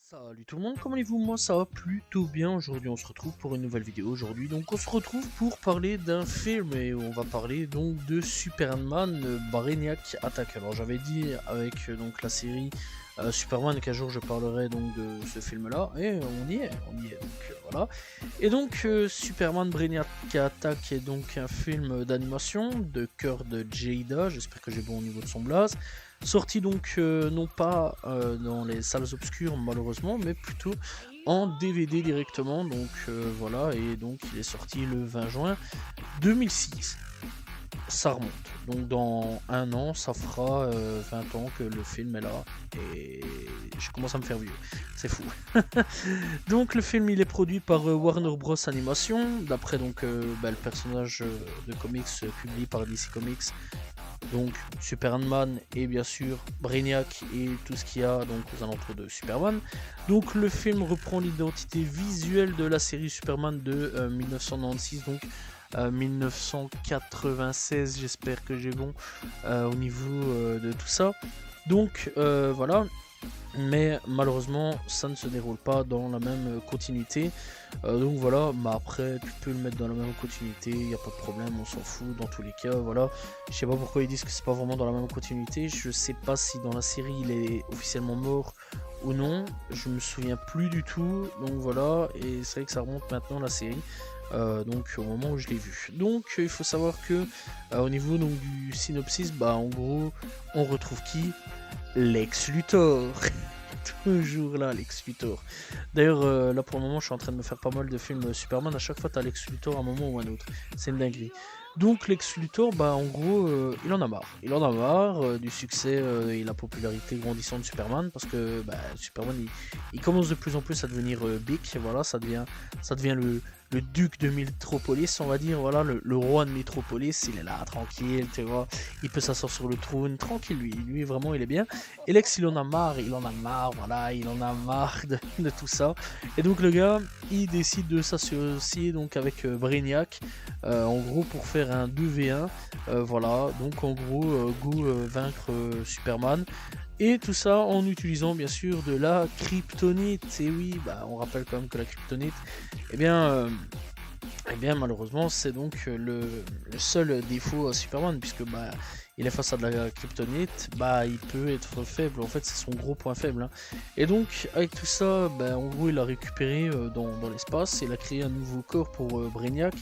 Salut tout le monde, comment allez-vous? Moi ça va plutôt bien. Aujourd'hui on se retrouve pour une nouvelle vidéo. Aujourd'hui donc on se retrouve pour parler d'un film et on va parler donc de Superman Brainiac Attack. Alors j'avais dit avec donc la série Superman qu'un jour je parlerai donc de ce film là et on y est donc voilà. Et donc Superman Brainiac Attack est donc un film d'animation de cœur de Jada, j'espère que j'ai bon au niveau de son blaze. Sorti donc non pas dans les salles obscures malheureusement, mais plutôt en DVD directement. Donc voilà, et donc il est sorti le 20 juin 2006. Ça remonte. Donc dans un an, ça fera 20 ans que le film est là. Et je commence à me faire vieux. C'est fou. Donc le film il est produit par Warner Bros Animation, d'après donc le personnage de comics publié par DC Comics, donc Superman et bien sûr Brainiac et tout ce qu'il y a donc aux alentours de Superman. Donc le film reprend l'identité visuelle de la série Superman de 1996, donc 1996, j'espère que j'ai bon au niveau de tout ça. Donc voilà, mais malheureusement ça ne se déroule pas dans la même continuité. Donc voilà, mais après tu peux le mettre dans la même continuité, il n'y a pas de problème, on s'en fout dans tous les cas. Voilà, je sais pas pourquoi ils disent que c'est pas vraiment dans la même continuité, je sais pas si dans la série il est officiellement mort ou non, je me souviens plus du tout. Donc voilà, et c'est vrai que ça remonte maintenant la série, donc au moment où je l'ai vu. Donc il faut savoir que au niveau donc du synopsis, bah en gros on retrouve qui? Lex Luthor. Toujours là, Lex Luthor. D'ailleurs, là pour le moment, je suis en train de me faire pas mal de films Superman. À chaque fois, t'as Lex Luthor à un moment ou à un autre. C'est une dinguerie. Donc, Lex Luthor, bah en gros, il en a marre. Il en a marre du succès et la popularité grandissante de Superman. Parce que bah, Superman, il commence de plus en plus à devenir big. Voilà, ça devient le duc de Metropolis, on va dire. Voilà, le roi de Metropolis. Il est là, tranquille, tu vois. Il peut s'asseoir sur le trône, tranquille, lui. Lui, vraiment, il est bien. Et Lex, il en a marre, voilà, il en a marre de tout ça. Et donc le gars, il décide de s'associer donc avec Brainiac, en gros pour faire un 2v1, voilà, donc en gros, go vaincre Superman. Et tout ça en utilisant bien sûr de la kryptonite. Et oui, bah on rappelle quand même que la kryptonite, eh bien, malheureusement, c'est donc le seul défaut à Superman, puisque bah, il est face à de la kryptonite, bah, il peut être faible, en fait c'est son gros point faible. Hein. Et donc, avec tout ça, bah, en gros, il a récupéré dans l'espace, il a créé un nouveau corps pour Brainiac,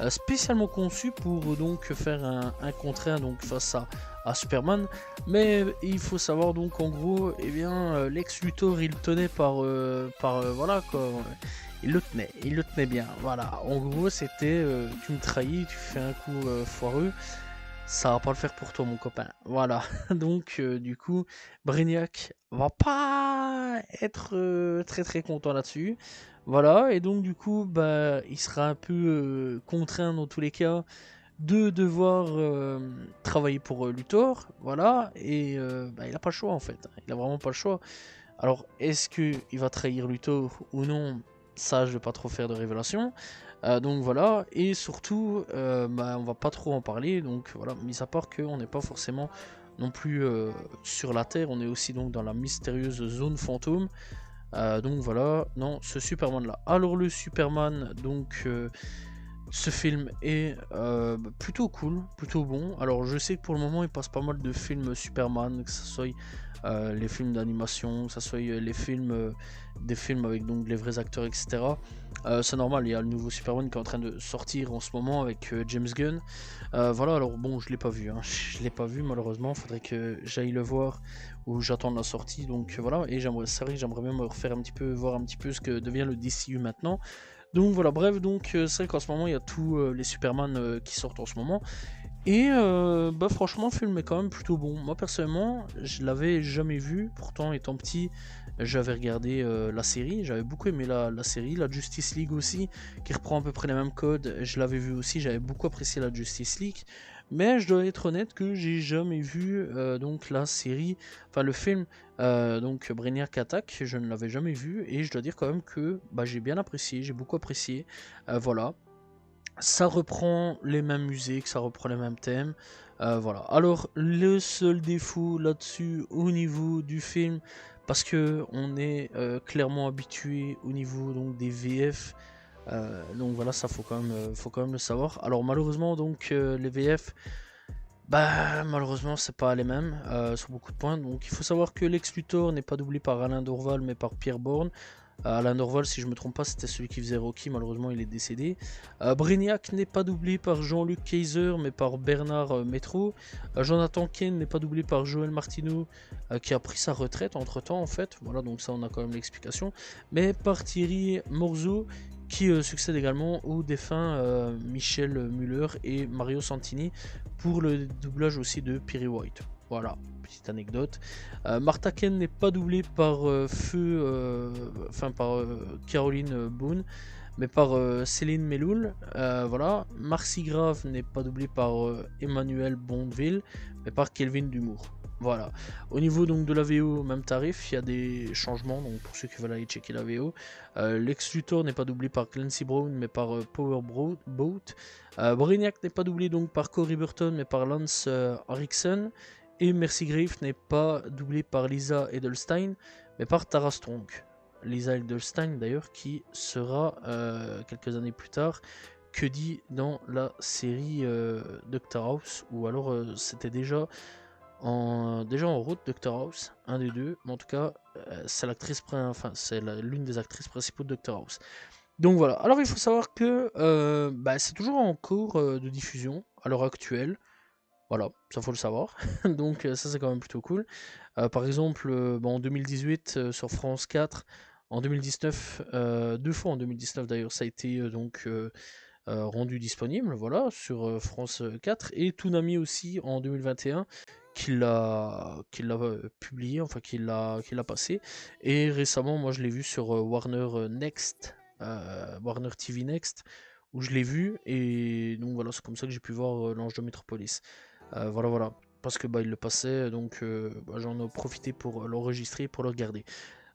spécialement conçu pour donc faire un contre 1 donc, face à Superman. Mais il faut savoir donc en gros, eh bien, Lex Luthor il le tenait voilà quoi, il le tenait bien. Voilà, en gros, c'était tu me trahis, tu fais un coup foireux, ça va pas le faire pour toi, mon copain. Voilà, donc du coup, Brainiac va pas être très très content là-dessus. Voilà, et donc du coup, bah, il sera un peu contraint dans tous les cas de devoir travailler pour Luthor. Voilà, et bah, il a pas le choix en fait. Il a vraiment pas le choix. Alors, est-ce qu'il va trahir Luthor ou non? Ça, je vais pas trop faire de révélation. Donc voilà, et surtout, bah, on va pas trop en parler. Donc voilà, mis à part qu'on n'est pas forcément non plus sur la Terre, on est aussi donc dans la mystérieuse zone fantôme. Donc voilà, non, ce Superman là. Alors le Superman, donc ce film est plutôt cool, plutôt bon. Alors je sais que pour le moment il passe pas mal de films Superman, que ce soit les films d'animation, que ce soit les films, des films avec donc les vrais acteurs, etc. C'est normal, il y a le nouveau Superman qui est en train de sortir en ce moment avec James Gunn. Voilà, alors bon, je l'ai pas vu, hein. Je l'ai pas vu malheureusement, faudrait que j'aille le voir ou j'attends la sortie. Donc voilà, et c'est vrai que j'aimerais bien me refaire un petit peu, voir un petit peu ce que devient le DCU maintenant. Donc voilà, bref, donc c'est vrai qu'en ce moment il y a tous les Superman qui sortent en ce moment. Et bah franchement le film est quand même plutôt bon. Moi personnellement je l'avais jamais vu, pourtant étant petit j'avais regardé la série, j'avais beaucoup aimé la série, la Justice League aussi, qui reprend à peu près les mêmes codes, je l'avais vu aussi, j'avais beaucoup apprécié la Justice League. Mais je dois être honnête que j'ai jamais vu donc la série, enfin le film donc Brainiac Attack, je ne l'avais jamais vu et je dois dire quand même que bah, j'ai bien apprécié, j'ai beaucoup apprécié. Voilà, ça reprend les mêmes musiques, ça reprend les mêmes thèmes. Voilà. Alors le seul défaut là-dessus au niveau du film, parce que on est clairement habitué au niveau donc des VF. Donc voilà, ça faut quand même le savoir. Alors malheureusement donc les VF, bah malheureusement c'est pas les mêmes sur beaucoup de points. Donc il faut savoir que Lex Luthor n'est pas doublé par Alain Dorval mais par Pierre Bourne. Alain Dorval, si je me trompe pas, c'était celui qui faisait Rocky, malheureusement il est décédé. Brainiac n'est pas doublé par Jean-Luc Kaiser mais par Bernard Métro. Jonathan Kane n'est pas doublé par Joël Martineau qui a pris sa retraite entre temps en fait. Voilà, donc ça on a quand même l'explication. Mais par Thierry Morzeau qui succède également aux défunts Michel Muller et Mario Santini pour le doublage aussi de Perry White. Voilà, petite anecdote. Martha Ken n'est pas doublée par Caroline Boone, mais par Céline Meloul. Voilà. Marcy Grave n'est pas doublée par Emmanuel Bondeville, mais par Kelvin Dumour. Voilà. Au niveau donc de la VO, même tarif, il y a des changements. Donc pour ceux qui veulent aller checker la VO, Lex Luthor n'est pas doublé par Clancy Brown, mais par Power Boat. Brainiac n'est pas doublé donc par Corey Burton, mais par Lance Henriksen. Et Mercy Griff n'est pas doublée par Lisa Edelstein, mais par Tara Strong. Lisa Edelstein d'ailleurs, qui sera quelques années plus tard que dit dans la série Doctor House, ou alors c'était déjà en route Doctor House, un des deux, mais en tout cas c'est l'actrice, c'est l'une des actrices principaux de Doctor House. Donc voilà. Alors il faut savoir que c'est toujours en cours de diffusion à l'heure actuelle. Voilà, ça faut le savoir. Donc ça c'est quand même plutôt cool. Par exemple, en 2018 sur France 4, en 2019, 2 fois en 2019 d'ailleurs, ça a été rendu disponible, voilà, sur France 4, et Toonami aussi en 2021 qui l'a publié, enfin qui l'a passé. Et récemment, moi je l'ai vu sur Warner Next, Warner TV Next, où je l'ai vu, et donc voilà, c'est comme ça que j'ai pu voir l'Ange de Métropolis. Voilà. Parce que il le passait, donc j'en ai profité pour l'enregistrer, pour le regarder.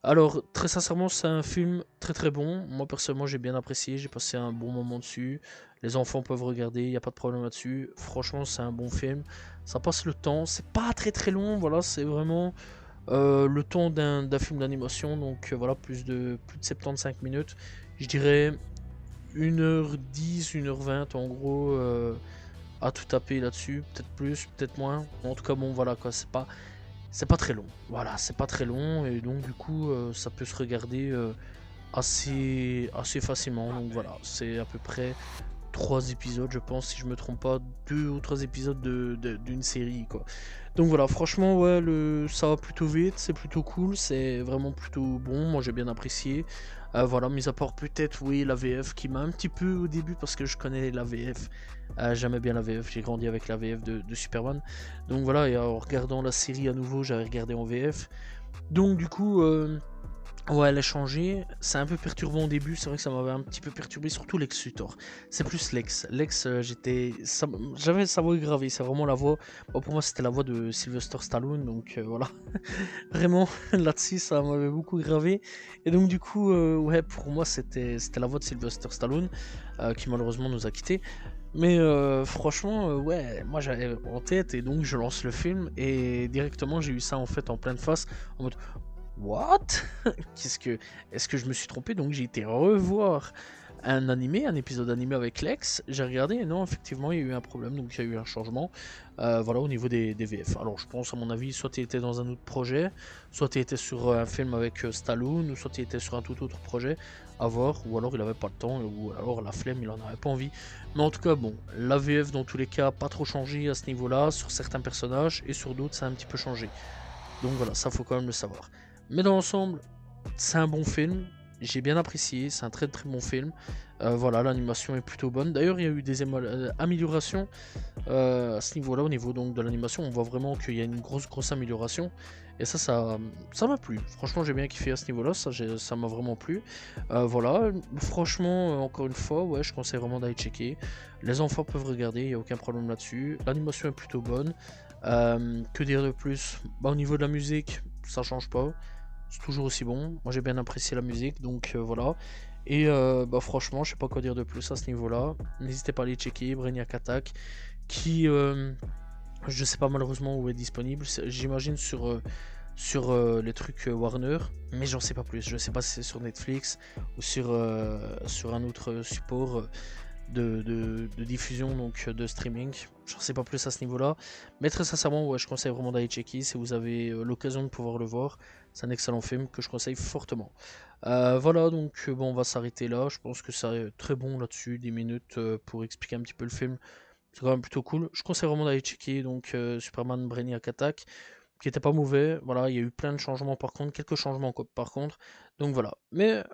Alors, très sincèrement, c'est un film très très bon. Moi, personnellement, j'ai bien apprécié. J'ai passé un bon moment dessus. Les enfants peuvent regarder, il n'y a pas de problème là-dessus. Franchement, c'est un bon film. Ça passe le temps. C'est pas très très long. Voilà, c'est vraiment le temps d'un film d'animation. Donc, voilà, plus de 75 minutes. Je dirais 1h10, 1h20 en gros. À tout taper là-dessus, peut-être plus, peut-être moins. En tout cas, bon, voilà quoi, c'est pas très long. Voilà, c'est pas très long et donc du coup, ça peut se regarder assez facilement. Donc voilà, c'est à peu près 3 épisodes, je pense, si je me trompe pas, 2 ou 3 épisodes d'une série quoi. Donc voilà, franchement, ouais, ça va plutôt vite, c'est plutôt cool, c'est vraiment plutôt bon. Moi, j'ai bien apprécié. Voilà, mis à part peut-être, oui, la VF qui m'a un petit peu au début parce que je connais la VF. J'aimais bien la VF, j'ai grandi avec la VF de Superman. Donc voilà, et en regardant la série à nouveau, j'avais regardé en VF. Donc du coup, ouais, elle a changé. C'est un peu perturbant au début, c'est vrai que ça m'avait un petit peu perturbé, surtout Lex Luthor. C'est plus Lex. Lex, j'avais sa voix gravée, c'est vraiment la voix. Bon, pour moi, c'était la voix de Sylvester Stallone, donc voilà. Vraiment, là-dessus, ça m'avait beaucoup gravé. Et donc, du coup, ouais, pour moi, c'était la voix de Sylvester Stallone, qui malheureusement nous a quittés. Mais franchement, ouais, moi j'avais en tête et donc je lance le film et directement j'ai eu ça en fait en pleine face en mode what? Est-ce que je me suis trompé? Donc j'ai été revoir un épisode animé avec Lex, j'ai regardé et non, effectivement il y a eu un problème, donc il y a eu un changement voilà, au niveau des VF. Alors je pense à mon avis, soit il était dans un autre projet, soit il était sur un film avec Stallone, ou soit il était sur un tout autre projet à voir, ou alors il avait pas le temps, ou alors la flemme, il en avait pas envie. Mais en tout cas, bon, la VF dans tous les cas, pas trop changé à ce niveau-là, sur certains personnages, et sur d'autres ça a un petit peu changé. Donc voilà, ça faut quand même le savoir. Mais dans l'ensemble, c'est un bon film. J'ai bien apprécié, c'est un très très bon film. Voilà, l'animation est plutôt bonne. D'ailleurs, il y a eu des améliorations à ce niveau-là, au niveau donc de l'animation. On voit vraiment qu'il y a une grosse amélioration. Et ça m'a plu. Franchement, j'ai bien kiffé à ce niveau-là. Ça m'a vraiment plu. Voilà, franchement, encore une fois, ouais, je conseille vraiment d'aller checker. Les enfants peuvent regarder, il n'y a aucun problème là-dessus. L'animation est plutôt bonne. Que dire de plus? Au niveau de la musique, ça change pas. C'est toujours aussi bon. Moi j'ai bien apprécié la musique, donc voilà. Et franchement, je sais pas quoi dire de plus à ce niveau-là. N'hésitez pas à aller checker Brainiac Attack, qui je sais pas malheureusement où est disponible. J'imagine sur sur les trucs Warner, mais j'en sais pas plus. Je sais pas si c'est sur Netflix ou sur un autre support de diffusion, donc de streaming. J'en sais pas plus à ce niveau-là. Mais très sincèrement, ouais, je conseille vraiment d'aller checker si vous avez l'occasion de pouvoir le voir. C'est un excellent film que je conseille fortement. Voilà, donc bon, on va s'arrêter là. Je pense que c'est très bon là-dessus, 10 minutes pour expliquer un petit peu le film. C'est quand même plutôt cool. Je conseille vraiment d'aller checker donc Superman Brainiac Attack, qui était pas mauvais. Voilà, il y a eu plein de changements par contre, quelques changements par contre. Donc voilà, mais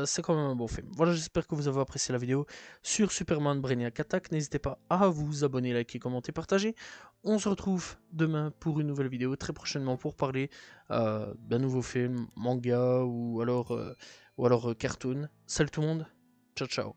c'est quand même un bon film. Voilà, j'espère que vous avez apprécié la vidéo sur Superman Brainiac Attack. N'hésitez pas à vous abonner, liker, commenter, partager. On se retrouve demain pour une nouvelle vidéo, très prochainement pour parler d'un nouveau film, manga ou alors cartoon. Salut tout le monde, ciao ciao.